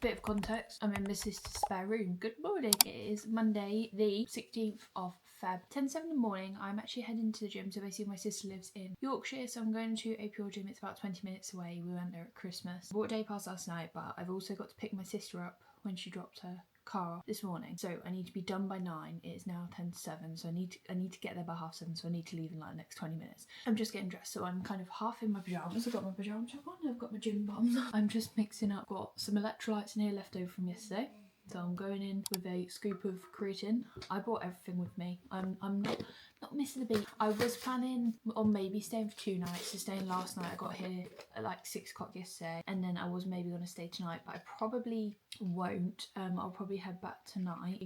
Bit of context, I'm in my sister's spare room. Good morning, it is Monday the 16th of Feb. 10:07 in the morning. I'm actually heading to the gym. So basically my sister lives in Yorkshire, so I'm going to a pure gym. It's about 20 minutes away. We went there at Christmas. Bought a day pass last night, but I've also got to pick my sister up when she dropped her car off this morning. So I need to be done by 9. It is now 10:07, so I need to get there by 7:30, so I need to leave in like the next 20 minutes. I'm just getting dressed, so I'm kind of half in my pyjamas. I've got my pyjama top on, I've got my gym bottoms on. I'm just mixing up, got some electrolytes in here left over from yesterday. So I'm going in with a scoop of creatine. I brought everything with me. I'm not missing a beat. I was planning on maybe staying for 2 nights. So staying last night, I got here at like 6 o'clock yesterday, and then I was maybe going to stay tonight, but I probably won't. I'll probably head back tonight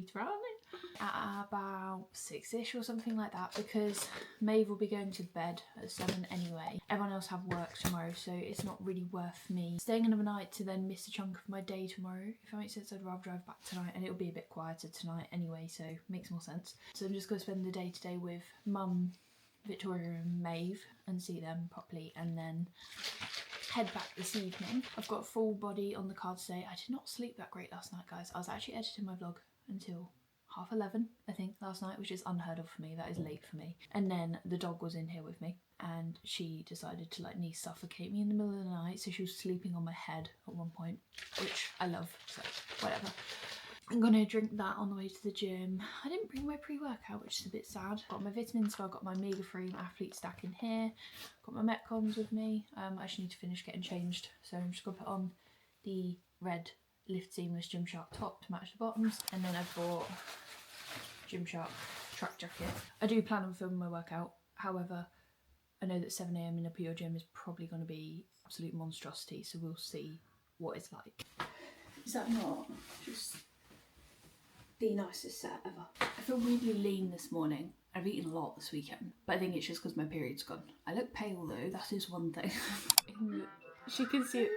at about 6ish or something like that, because Maeve will be going to bed at 7 anyway. Everyone else have work tomorrow, so it's not really worth me staying another night to then miss a chunk of my day tomorrow. If that makes sense, I'd rather drive back tonight, and it'll be a bit quieter tonight anyway, so makes more sense. So I'm just going to spend the day today with Mum, Victoria and Maeve and see them properly, and then head back this evening. I've got a full body on the card today. I did not sleep that great last night, guys. I was actually editing my vlog until 11:30, I think, last night, which is unheard of for me. That is late for me. And then the dog was in here with me, and she decided to like knee suffocate me in the middle of the night, so she was sleeping on my head at one point, which I love, so whatever. I'm gonna drink that on the way to the gym. I didn't bring my pre-workout, which is a bit sad. Got my vitamins, so I've got my Omega 3 athlete stack in here. Got my Metcons with me. I just need to finish getting changed, so I'm just gonna put on the red lift seamless GYMSHARK top to match the bottoms, and then I've bought GYMSHARK track jacket. I do plan on filming my workout, however I know that 7 AM in a pure gym is probably going to be absolute monstrosity, so we'll see what it's like. Is that not just the nicest set ever? I feel weirdly lean this morning. I've eaten a lot this weekend, but I think it's just because my period's gone. I look pale though, that is one thing. She can see it.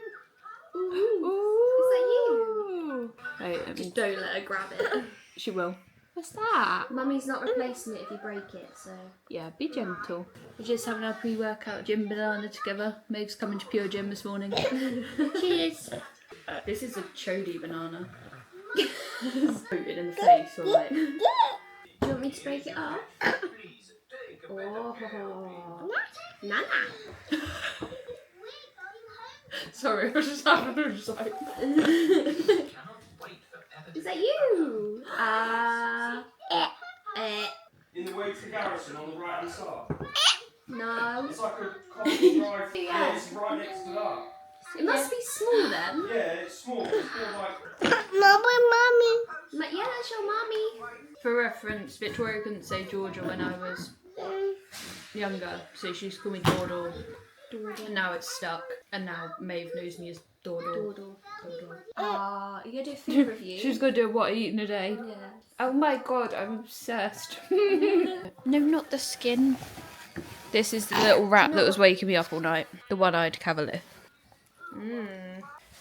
Ooh. Is that you? Right, just don't let her grab it. She will. What's that? Mummy's not replacing it if you break it, so... Yeah, be gentle. We're just having our pre-workout gym banana together. Maeve's coming to pure gym this morning. Cheers! This is a chody banana. Coated in the face, alright. Do you want me to break it off? Oh. Nana! Sorry, I was just having a recite. Is that you? In the way to Garrison on the right hand side? No. It's like a coffee drive. Yeah, it's right next to that. It must be small then. Yeah, it's small. It's more like... Yeah, that's your mummy. For reference, Victoria couldn't say Georgia when I was younger, so she used to call me Dordor. And now it's stuck, and now Maeve knows me as Dordor. Are you going to do a food review? She's going to do what I eat in a day. Yeah. Oh my god, I'm obsessed. No, not the skin. This is the little rat that was waking me up all night. The one-eyed cavalier.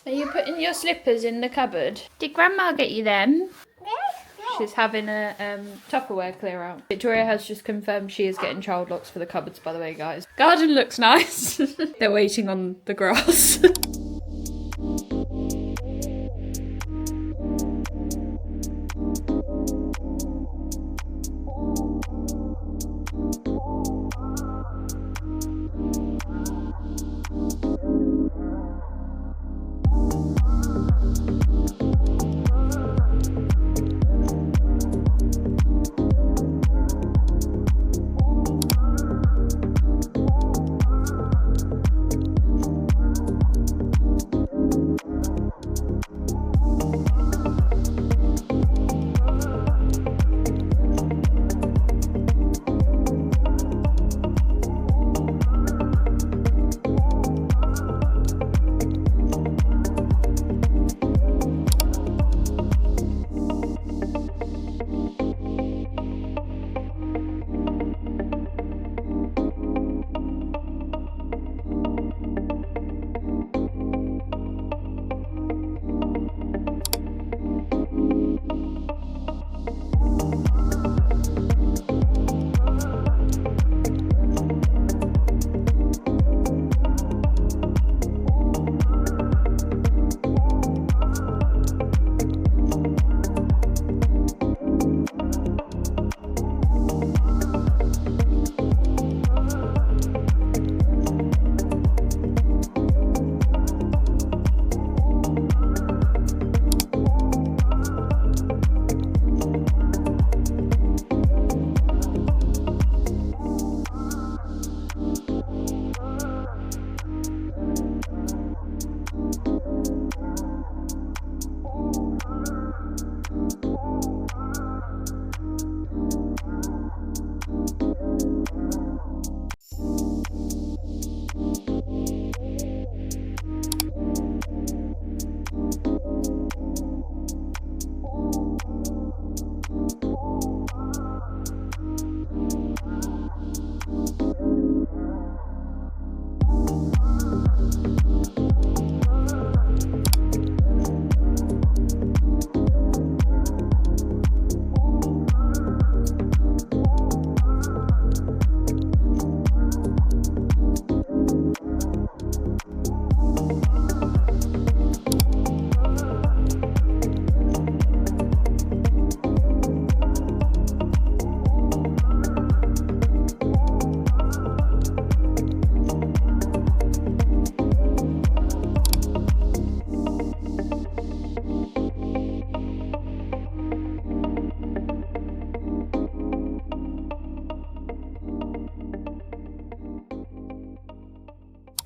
Are you putting your slippers in the cupboard? Did Grandma get you them? She's having a Tupperware clear out. Victoria has just confirmed she is getting child locks for the cupboards, by the way, guys. Garden looks nice. They're waiting on the grass.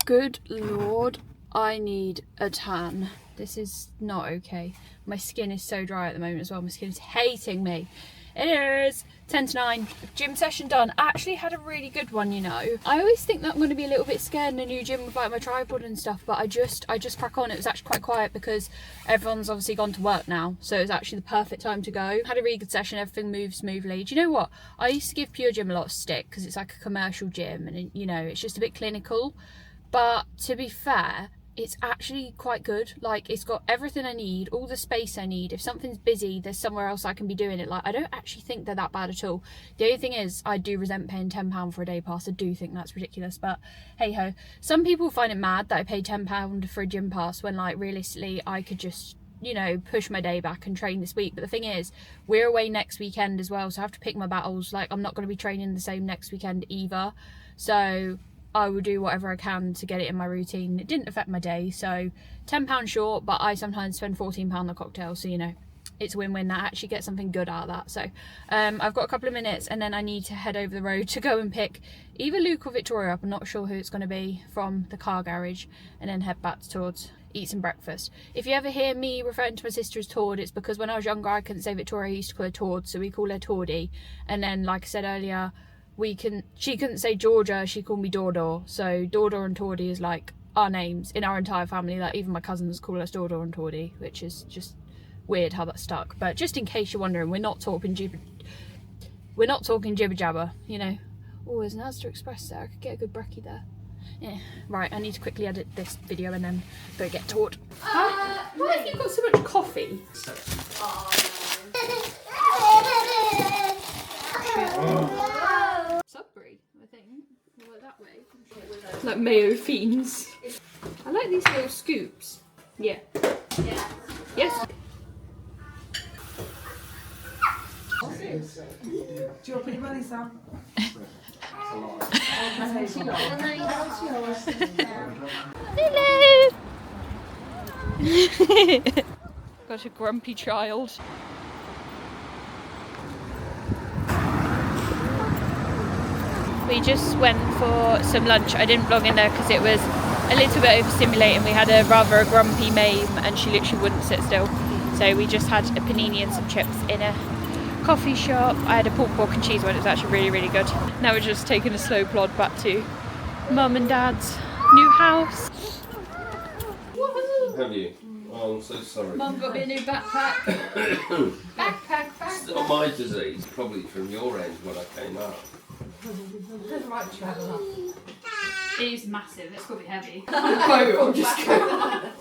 Good lord, I need a tan. This is not okay. My skin is so dry at the moment as well. My skin is hating me. It is 10 to 9. Gym session done. I actually had a really good one, you know. I always think that I'm going to be a little bit scared in a new gym with like my tripod and stuff, but I just crack on. It was actually quite quiet because everyone's obviously gone to work now, so it was actually the perfect time to go. Had a really good session. Everything moved smoothly. Do you know what? I used to give Pure Gym a lot of stick because it's like a commercial gym and, you know, it's just a bit clinical. But to be fair, it's actually quite good. Like, it's got everything I need, all the space I need. If something's busy, there's somewhere else I can be doing it. Like, I don't actually think they're that bad at all. The only thing is, I do resent paying £10 for a day pass. I do think that's ridiculous, but hey ho. Some people find it mad that I pay £10 for a gym pass when, like, realistically I could just, you know, push my day back and train this week. But the thing is, we're away next weekend as well, so I have to pick my battles. Like, I'm not going to be training the same next weekend either, so I will do whatever I can to get it in my routine. It didn't affect my day, so £10 short, but I sometimes spend £14 on cocktails, so you know, it's a win-win. I actually get something good out of that. So I've got a couple of minutes and then I need to head over the road to go and pick either Luke or Victoria up, I'm not sure who it's going to be, from the car garage, and then head back towards eat some breakfast. If you ever hear me referring to my sister as Tord, it's because when I was younger I couldn't say Victoria, I used to call her Tord, so we call her Tordy. And then, like I said earlier, she couldn't say Georgia, she called me Dordor, so Dordor and Tordy is like our names in our entire family. Like, even my cousins call us Dordor and Tordy, which is just weird how that stuck. But just in case you're wondering, we're not talking jibber jabber, you know. Oh, there's an Asda Express there. I could get a good brekkie there. Yeah. Right, I need to quickly edit this video and then go get taught. Why have you got so much coffee? Sudbury, I think. Well, that way. Like mayo fiends. I like these little scoops. Yeah. Yeah. Yes. Do you want to put your bellies down? Hello. Got a grumpy child. We just went for some lunch. I didn't vlog in there because it was a little bit overstimulating. We had a rather grumpy Mame and she literally wouldn't sit still. So we just had a panini and some chips in a coffee shop. I had a pork and cheese one. It was actually really, really good. Now we're just taking a slow plod back to Mum and Dad's new house. Have you? Oh, I'm so sorry. Mum got me a new backpack. Backpack. It's not my disease, probably from your end when I came out. It is massive. It's probably heavy. I'm just going.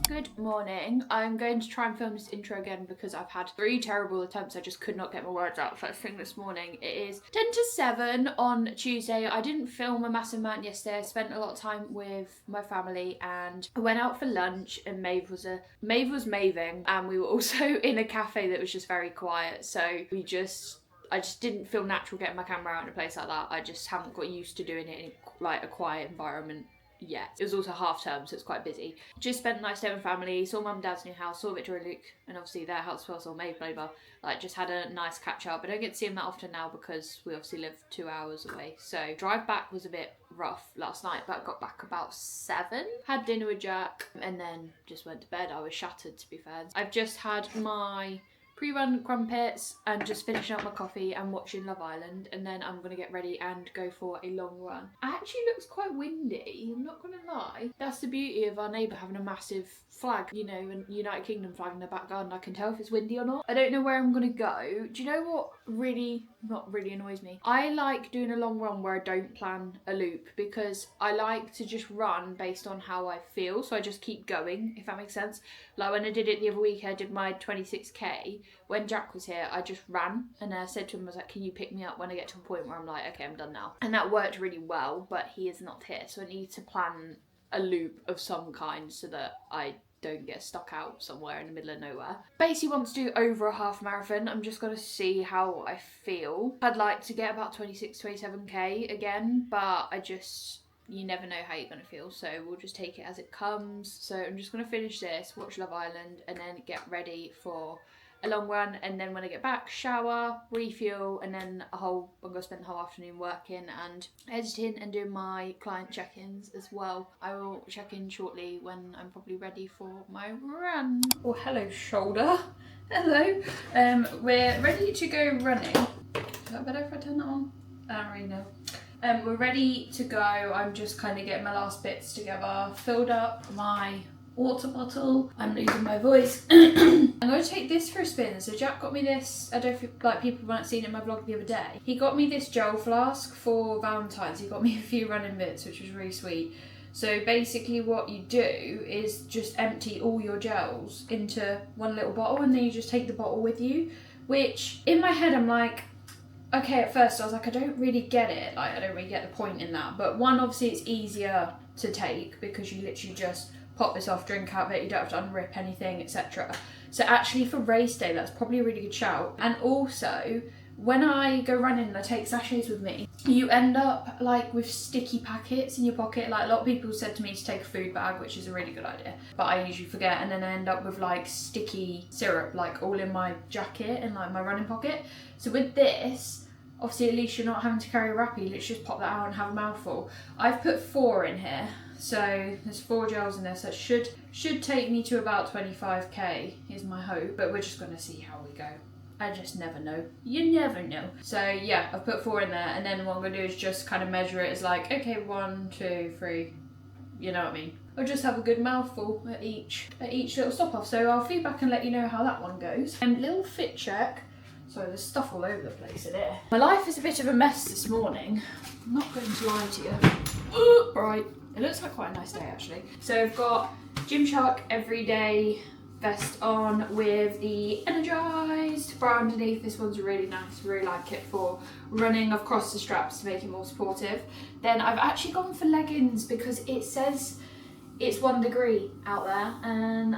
Good morning. I'm going to try and film this intro again because I've had 3 terrible attempts. I just could not get my words out first thing this morning. It is 10 to 7 on Tuesday. I didn't film a massive amount yesterday. I spent a lot of time with my family and I went out for lunch and Maeve was maving, and we were also in a cafe that was just very quiet. So I just didn't feel natural getting my camera out in a place like that. I just haven't got used to doing it in like a quiet environment. Yeah, it was also half term, so it's quite busy. Just spent a nice day with family, saw Mum and Dad's new house, saw Victoria and Luke, and obviously their house as well, saw Maeve over. Like, just had a nice catch up. I don't get to see them that often now because we obviously live 2 hours away. So drive back was a bit rough last night, but I got back about 7. Had dinner with Jack, and then just went to bed. I was shattered, to be fair. I've just had my pre-run crumpets and just finishing up my coffee and watching Love Island, and then I'm gonna get ready and go for a long run. It actually looks quite windy, I'm not gonna lie. That's the beauty of our neighbour having a massive flag, you know, and United Kingdom flag in the back garden. I can tell if it's windy or not. I don't know where I'm gonna go. Do you know what not really annoys me? I like doing a long run where I don't plan a loop because I like to just run based on how I feel, so I just keep going, if that makes sense. Like when I did it the other week, I did my 26k when Jack was here, I just ran and I said to him, I was like, can you pick me up when I get to a point where I'm like, okay, I'm done now. And that worked really well, but he is not here. So I need to plan a loop of some kind so that I don't get stuck out somewhere in the middle of nowhere. Basically want to do over a half marathon. I'm just going to see how I feel. I'd like to get about 26, 27k again, but you never know how you're going to feel, so we'll just take it as it comes. So I'm just going to finish this, watch Love Island, and then get ready for a long run. And then when I get back, shower, refuel, and then I'm going to spend the whole afternoon working and editing and doing my client check-ins as well. I will check in shortly when I'm probably ready for my run. Oh, hello shoulder. Hello. We're ready to go running. Is that better if I turn that on? I don't really know. We're ready to go. I'm just kind of getting my last bits together. Filled up my water bottle. I'm losing my voice. I'm going to take this for a spin. So Jack got me this, I don't think like people might have seen it in my vlog the other day. He got me this gel flask for Valentine's. He got me a few running bits, which was really sweet. So basically what you do is just empty all your gels into one little bottle, and then you just take the bottle with you, which in my head I'm like, okay, at first I was like, I don't really get it. Like, I don't really get the point in that. But one, obviously it's easier to take because you literally just pop this off, drink out of it, you don't have to unrip anything, etc. So actually for race day, that's probably a really good shout. And also, when I go running and I take sachets with me, you end up like with sticky packets in your pocket. Like a lot of people said to me to take a food bag, which is a really good idea, but I usually forget, and then I end up with like sticky syrup like all in my jacket and like my running pocket. So with this, obviously at least you're not having to carry a wrappy, let's just pop that out and have a mouthful. I've put 4 in here, so there's 4 gels in there, so it should take me to about 25k is my hope, but we're just gonna see how we go. I just never know. You never know. So yeah, I've put 4 in there, and then what I'm gonna do is just kind of measure it as like, okay, 1, 2, 3, you know what I mean? I'll just have a good mouthful at each little stop off. So I'll feedback and let you know how that one goes. Little fit check. Sorry, there's stuff all over the place in here. My life is a bit of a mess this morning. I'm not going to lie to you. Right, it looks like quite a nice day actually. So I've got GYMSHARK everyday vest on with the energised bra underneath. This one's really nice, really like it for running. I've crossed the straps to make it more supportive. Then I've actually gone for leggings because it says it's 1 degree out there, and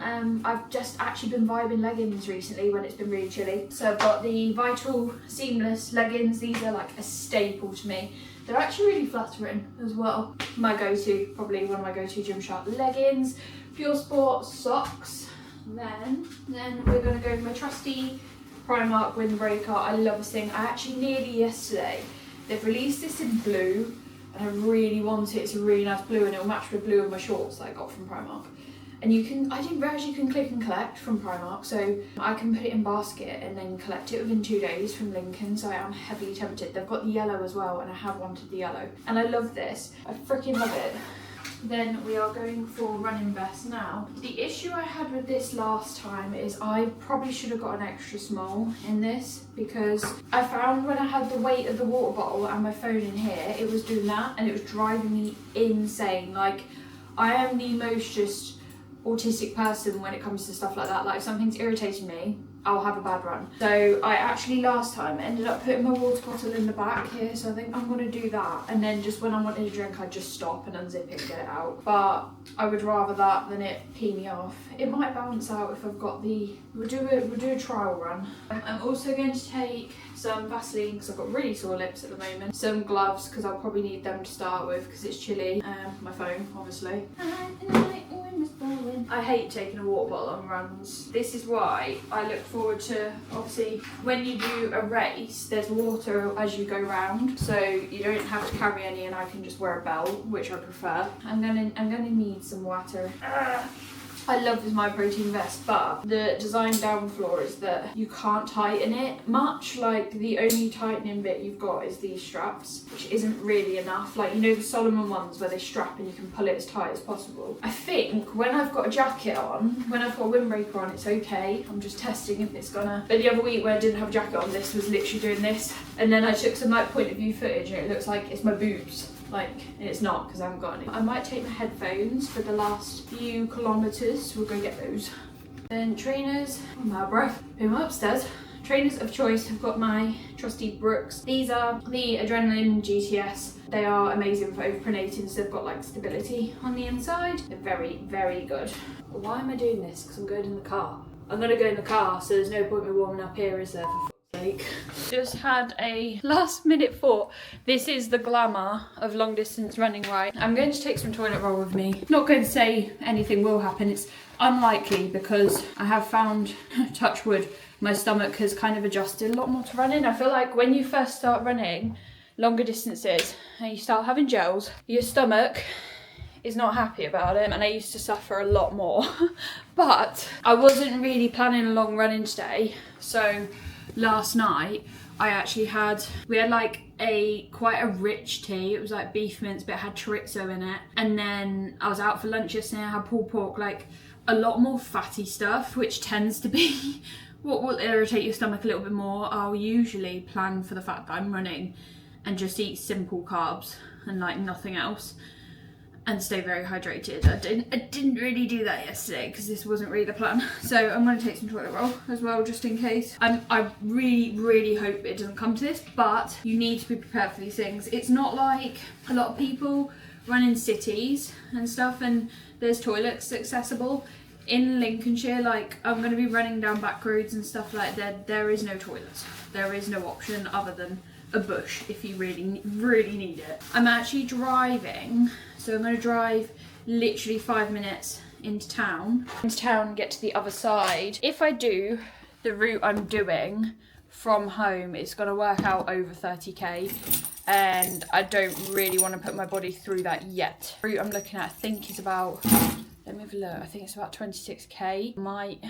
I've just actually been vibing leggings recently when it's been really chilly. So I've got the Vital seamless leggings. These are like a staple to me. They're actually really flattering as well. My go-to, probably one of my go-to GYMSHARK leggings. Pure Sport socks. Then we're going to go with my trusty Primark windbreaker. I love this thing. I actually nearly yesterday, they've released this in blue, and I really want it. It's a really nice blue, and it'll match with blue in my shorts that I got from Primark. And I didn't realise you can click and collect from Primark, so I can put it in basket and then collect it within 2 days from Lincoln, so I am heavily tempted. They've got the yellow as well, and I have wanted the yellow. And I love this. I freaking love it. Then we are going for running vest now. The issue I had with this last time is I probably should have got an extra small in this, because I found when I had the weight of the water bottle and my phone in here, it was doing that and it was driving me insane. Like, I am the most just autistic person when it comes to stuff like that. Like, if something's irritating me, I'll have a bad run. So I actually last time ended up putting my water bottle in the back here, so I think I'm gonna do that, and then just when I wanted a drink I'd just stop and unzip it and get it out. But I would rather that than it pee me off. It might balance out if I've got we'll do a trial run. I'm also going to take some Vaseline because I've got really sore lips at the moment. Some gloves because I'll probably need them to start with because it's chilly. My phone, obviously. I hate taking a water bottle on runs. This is why I look forward to, obviously, when you do a race, there's water as you go round, so you don't have to carry any, and I can just wear a belt, which I prefer. I'm gonna need some water. I love this My Protein vest, but the design down floor is that you can't tighten it much. Like, the only tightening bit you've got is these straps, which isn't really enough. Like, you know the Solomon ones where they strap and you can pull it as tight as possible. I think when I've got a jacket on, when I've got a windbreaker on, it's okay. I'm just testing if it's gonna. But the other week when I didn't have a jacket on, this was literally doing this. And then I took some like point of view footage and it looks like it's my boobs. Like, and it's not because I haven't got any. I might take my headphones for the last few kilometres. We'll go get those. Then trainers, I'm out of breath. Put them upstairs. Trainers of choice have got my trusty Brooks. These are the Adrenaline GTS. They are amazing for overpronating, so they've got like stability on the inside. They're very, very good. Why am I doing this? Because I'm going in the car. I'm gonna go in the car, so there's no point in me warming up here, is there, for fuck's sake? Just had a last minute thought. This is the glamour of long distance running, right? I'm going to take some toilet roll with me. Not going to say anything will happen. It's unlikely because I have found, touch wood, my stomach has kind of adjusted a lot more to running. I feel like when you first start running longer distances and you start having gels, your stomach is not happy about it, and I used to suffer a lot more. But I wasn't really planning a long running today, so last night I actually we had like quite a rich tea. It was like beef mince, but it had chorizo in it. And then I was out for lunch yesterday, I had pulled pork, like a lot more fatty stuff, which tends to be what will irritate your stomach a little bit more. I'll usually plan for the fact that I'm running and just eat simple carbs and like nothing else and stay very hydrated. I didn't really do that yesterday because this wasn't really the plan. So I'm going to take some toilet roll as well, just in case. I really, really hope it doesn't come to this, but you need to be prepared for these things. It's not like a lot of people run in cities and stuff and there's toilets accessible. In Lincolnshire, like I'm going to be running down back roads and stuff like that. There is no toilets. There is no option other than a bush if you really, really need it. I'm actually driving, so I'm going to drive literally 5 minutes into town, get to the other side. If I do the route I'm doing from home, it's going to work out over 30k, and I don't really want to put my body through that yet. The route I'm looking at, I think, is about, let me have a look, I think it's about 26k. Might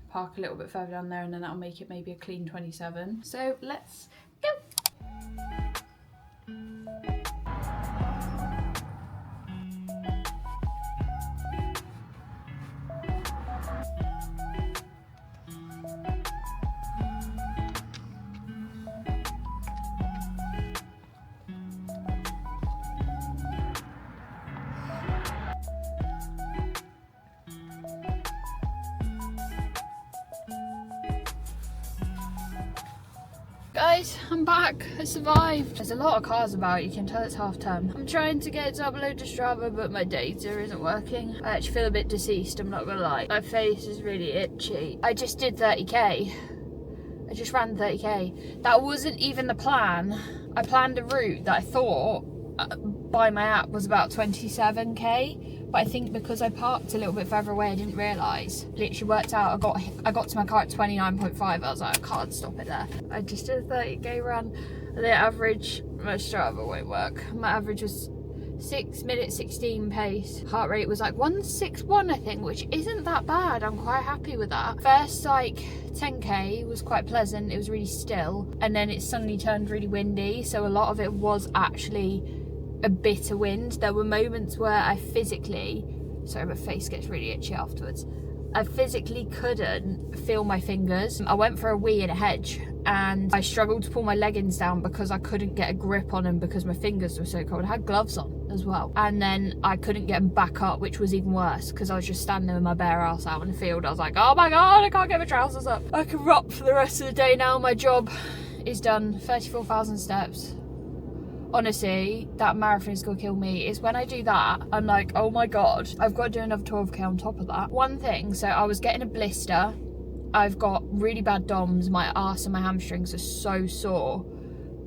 park a little bit further down there and then that'll make it maybe a clean 27. So let's go. Guys, I'm back. I survived. There's a lot of cars about, you can tell it's half term. I'm trying to get it to upload to Strava, but my data isn't working. I actually feel a bit deceased, I'm not gonna lie. My face is really itchy. I just did 30k. I just ran 30k. That wasn't even the plan. I planned a route that I thought by my app was about 27k, but I think because I parked a little bit further away, I didn't realise. Literally worked out, I got to my car at 29.5. I was like, I can't stop it there. I just did a 30k run. The average, my Strava won't work. My average was 6 minutes 16 pace. Heart rate was like 161, I think, which isn't that bad. I'm quite happy with that. First like 10k was quite pleasant. It was really still, and then it suddenly turned really windy, so a lot of it was actually a bit of wind. There were moments where I physically, sorry, my face gets really itchy afterwards. I physically couldn't feel my fingers. I went for a wee in a hedge and I struggled to pull my leggings down because I couldn't get a grip on them because my fingers were so cold. I had gloves on as well. And then I couldn't get them back up, which was even worse because I was just standing with my bare ass out in the field. I was like, oh my God, I can't get my trousers up. I can rock for the rest of the day now. My job is done. 34,000 steps. Honestly, that marathon is gonna kill me. It's when I do that, I'm like, oh my God, I've got to do another 12k on top of that. One thing, so I was getting a blister. I've got really bad DOMs. My arse and my hamstrings are so sore.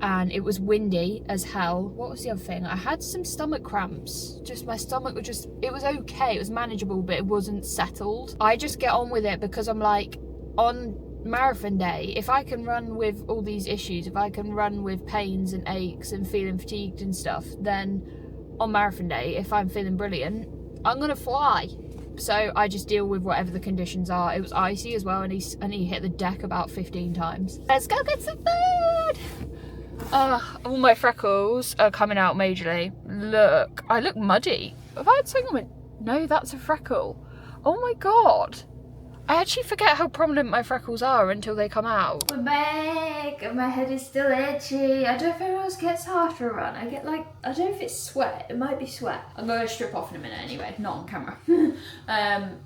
And it was windy as hell. What was the other thing? I had some stomach cramps. Just my stomach was just, it was okay. It was manageable, but it wasn't settled. I just get on with it because I'm like, on marathon day, if I can run with all these issues, if I can run with pains and aches and feeling fatigued and stuff, then on marathon day, if I'm feeling brilliant, I'm gonna fly. So I just deal with whatever the conditions are. It was icy as well, and he hit the deck about 15 times. Let's go get some food. All my freckles are coming out majorly. Look, I look muddy. Have I had something? No, that's a freckle. Oh my God. I actually forget how prominent my freckles are until they come out. We're back and my head is still itchy. I don't know if anyone else gets after a run. I get like, I don't know if it's sweat. It might be sweat. I'm going to strip off in a minute anyway, not on camera.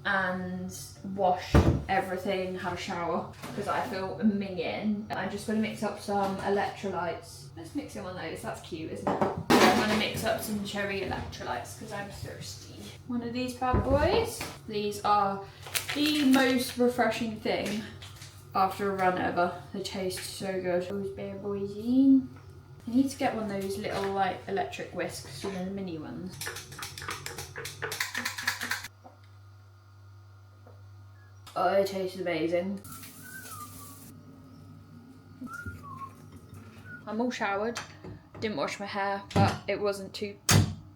And wash everything, have a shower because I feel minging. I'm just going to mix up some electrolytes. Let's mix in one of those. That's cute, isn't it? I'm going to mix up some cherry electrolytes because I'm thirsty. One of these bad boys. These are the most refreshing thing after a run ever. They taste so good. Those bad boys in. I need to get one of those little like electric whisks, you know, the mini ones. Oh, it tastes amazing. I'm all showered. Didn't wash my hair, but it wasn't too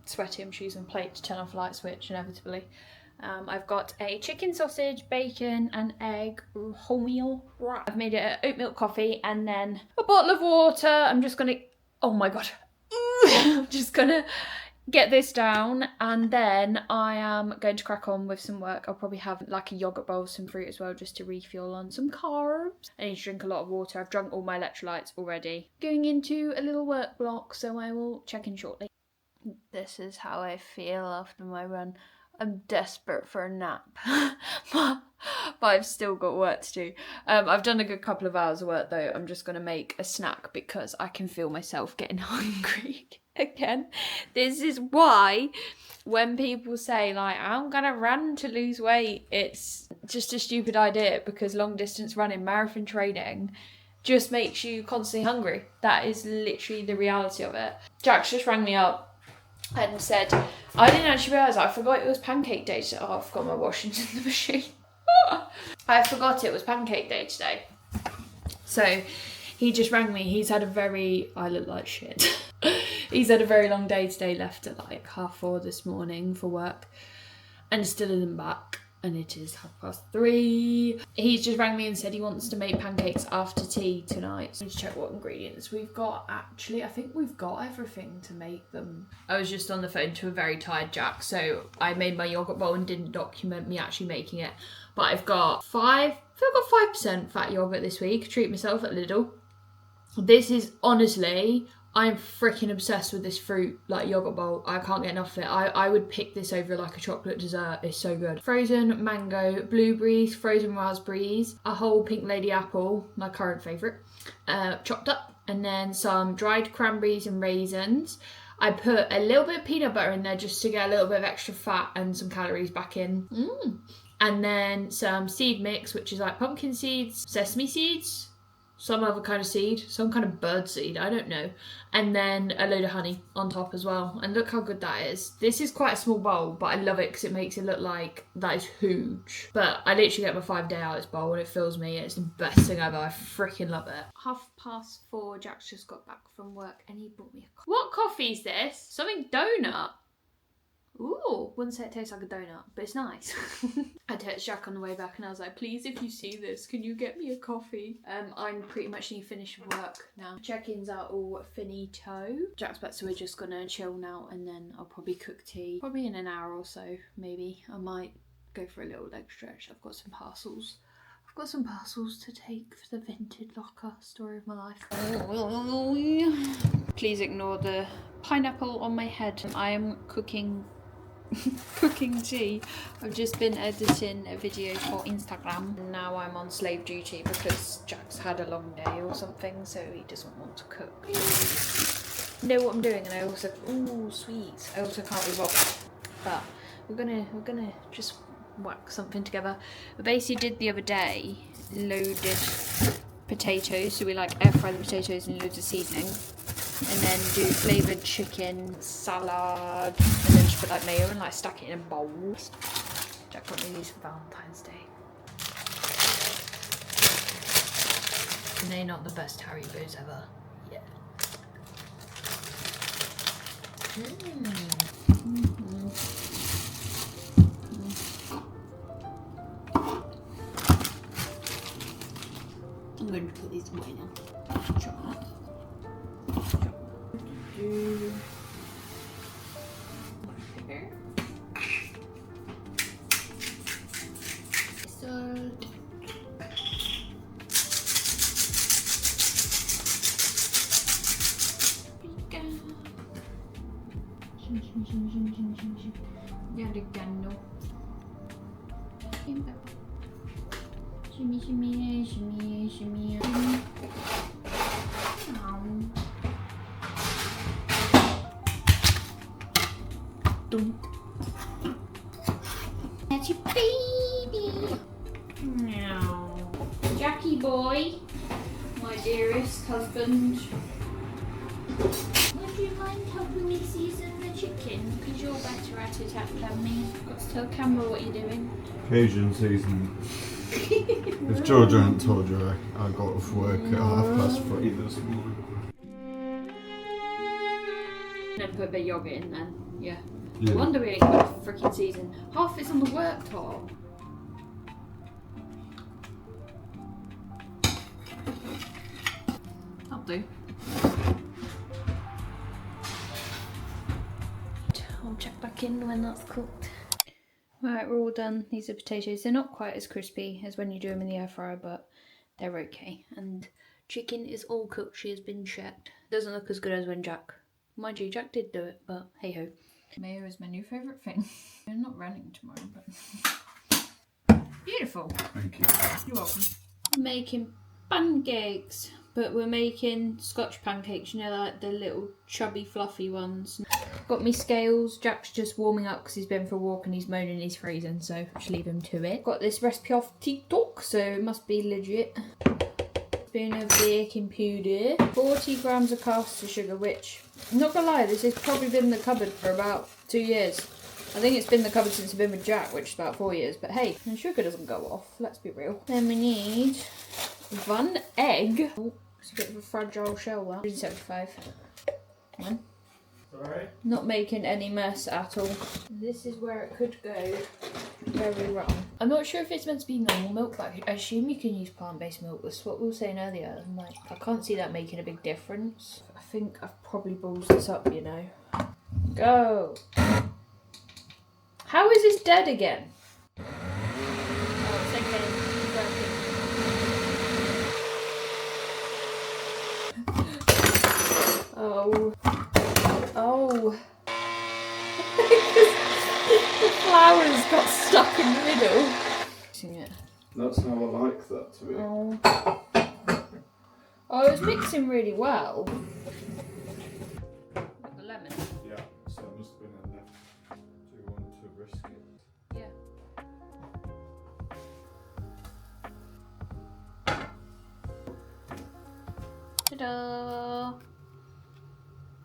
sweaty. I'm choosing a plate to turn off the light switch inevitably. I've got a chicken sausage, bacon and egg wholemeal wrap. I've made it an oat milk coffee and then a bottle of water. I'm just gonna, oh my god. I'm just gonna get this down and then I am going to crack on with some work. I'll probably have like a yogurt bowl, some fruit as well, just to refuel on some carbs. I need to drink a lot of water. I've drunk all my electrolytes already. Going into a little work block, so I will check in shortly. This is how I feel after my run. I'm desperate for a nap, but I've still got work to do. I've done a good couple of hours of work though. I'm just going to make a snack because I can feel myself getting hungry again. This is why when people say like, I'm going to run to lose weight, it's just a stupid idea because long distance running, marathon training, just makes you constantly hungry. That is literally the reality of it. Jax just rang me up and said, I didn't actually realise, I forgot it was pancake day today. Oh, I forgot my washing's in the machine. I forgot it was pancake day today. So he just rang me. He's had a very, I look like shit. He's had a very long day today, left at like 4:30 this morning for work and still isn't back. And it is 3:30. He's just rang me and said he wants to make pancakes after tea tonight. So I need to check what ingredients we've got. Actually, I think we've got everything to make them. I was just on the phone to a very tired Jack, so I made my yogurt bowl and didn't document me actually making it. But I've got 5% fat yogurt this week. Treat myself at Lidl. This is honestly, I'm freaking obsessed with this fruit, like yogurt bowl. I can't get enough of it. I would pick this over like a chocolate dessert. It's so good. Frozen mango, blueberries, frozen raspberries, a whole pink lady apple, my current favourite, chopped up, and then some dried cranberries and raisins. I put a little bit of peanut butter in there just to get a little bit of extra fat and some calories back in. And then some seed mix, which is like pumpkin seeds, sesame seeds, some other kind of seed, some kind of bird seed, I don't know. And then a load of honey on top as well. And look how good that is. This is quite a small bowl, but I love it because it makes it look like that is huge. But I literally get my 5-day out of this bowl and it fills me. It's the best thing ever. I freaking love it. 4:30, Jack's just got back from work and he brought me a coffee. What coffee is this? Something donut. Ooh, wouldn't say it tastes like a donut, but it's nice. I texted Jack on the way back and I was like, please, if you see this, can you get me a coffee? I'm pretty much need to finish work now. Check-ins are all finito. Jack's back, so we're just gonna chill now and then I'll probably cook tea. Probably in an hour or so, maybe. I might go for a little leg stretch. I've got some parcels. I've got some parcels to take for the Vinted Locker. Story of my life. Please ignore the pineapple on my head. I am cooking tea. I've just been editing a video for Instagram. Now I'm on slave duty because Jack's had a long day or something, so he doesn't want to cook. I know what I'm doing, and I also, ooh, sweet. I also can't be bothered. But we're gonna just whack something together. We basically did the other day loaded potatoes, so we like air fry the potatoes and loads of seasoning. And then do flavoured chicken, salad, and then just put like mayo and like stack it in a bowl. Jack got me these for Valentine's Day. And they're not the best Haribo's ever. Yeah. I'm going to put these away now. Chocolate. Salt. Oregano. Shimmy, shimmy, shimmy, shimmy. Dunk. That's your baby. Meow. Jackie boy, my dearest husband. Would you mind helping me season the chicken? Because you're better at it than me. Got to tell camera what you're doing. Cajun season. If Georgia hadn't told you, I got off work at 3:30 this morning. Then put a bit of yogurt in then. Yeah. Yeah. No wonder we ain't got a freaking season. Half it's on the worktop. That'll do. I'll check back in when that's cooked. Right, we're all done. These are potatoes. They're not quite as crispy as when you do them in the air fryer, but they're okay. And chicken is all cooked. She has been checked. Doesn't look as good as when Jack. Mind you, Jack did do it, but hey ho. Mayo is my new favourite thing. I'm not running tomorrow, but beautiful. Thank you. You're welcome. Making pancakes, but we're making Scotch pancakes. You know, like the little chubby, fluffy ones. Got me scales. Jack's just warming up because he's been for a walk and he's moaning he's freezing, so just leave him to it. Got this recipe off TikTok, so it must be legit. Spoon of baking powder, 40 grams of caster sugar, which, I'm not gonna lie, this has probably been in the cupboard for about 2 years. I think it's been in the cupboard since I've been with Jack, which is about 4 years, but hey, the sugar doesn't go off, let's be real. Then we need 1 egg. Oh, it's a bit of a fragile shell, that. 175. Come on. Alright. Not making any mess at all. This is where it could go very wrong. I'm not sure if it's meant to be normal milk, but I assume you can use plant-based milk. That's what we were saying earlier. I'm like, I can't see that making a big difference. I think I've probably ballsed this up, you know. Go! How is this dead again? Oh, it's okay. It's working. Oh. Oh. The flowers got stuck in the middle. That's how I like that to be. Oh. Oh, it was mixing really well. Got the lemon. Yeah, so it must have been enough. Do you want to risk it? Yeah. Ta-da!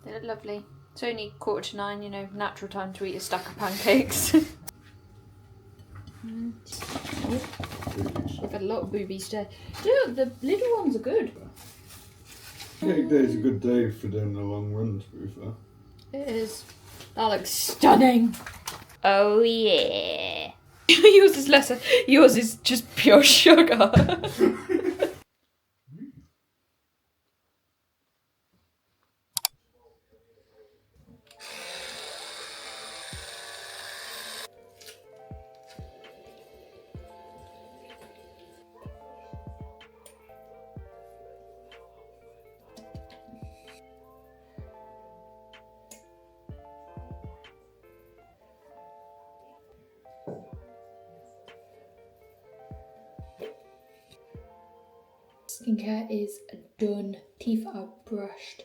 They look lovely. It's only 8:45, you know, natural time to eat a stack of pancakes. I've had a lot of boobies today. Look, the little ones are good. Cake day is a good day for doing a long run, to be fair. It is. That looks stunning. Oh yeah. Yours is lesser. Yours is just pure sugar. Skincare is done. Teeth are brushed.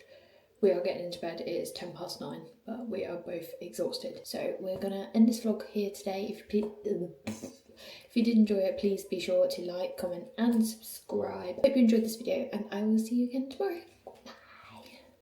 We are getting into bed. It is 9:10, but we are both exhausted. So we're gonna end this vlog here today. If you did enjoy it, please be sure to like, comment and subscribe. Hope you enjoyed this video and I will see you again tomorrow.